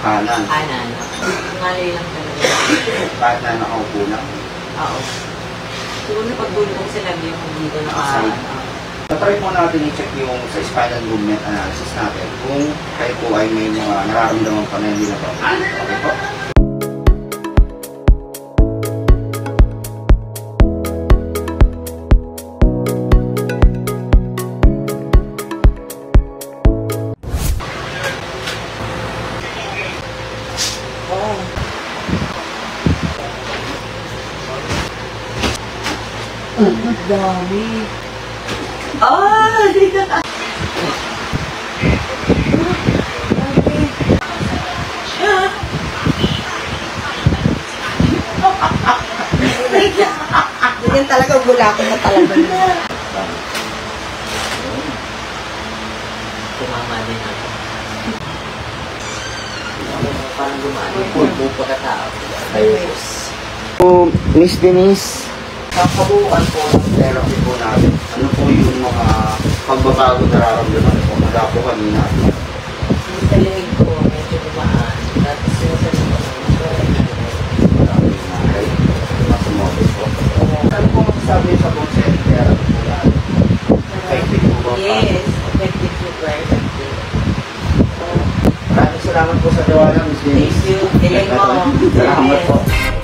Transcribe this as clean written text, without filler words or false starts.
Kanan. Kanan. Ngalay lang talaga. Kahit na nakaupo lang. Oo. Siguro na pagbulo kong sinabi yung dito na Tatry po natin i-check yung sa spinal movement analysis natin kung kayo po ay may mga nararamdaman pa na hindi na po. Okay po? Ang dami. Ay! Ganyan talaga, bulako na talaga. Tumama din ako. Parang gumano. Pulpo pagkatao. Ayos. Miss Denise, sa kabuuan po ng therapy po natin, ano po yung mga pagbabago nararamdaman po mula po kanina? Yung sa limig ko, medyo gumaan. Tapos yung sa limig ko, Maraming nanay, mas umobis po. Ano po masasabi sa concept therapy po natin? Effective po ba? yes, effective, super effective. Maraming salamat po sa tiwala, Miss Denise. Thank you. Galing mo. Salamat po.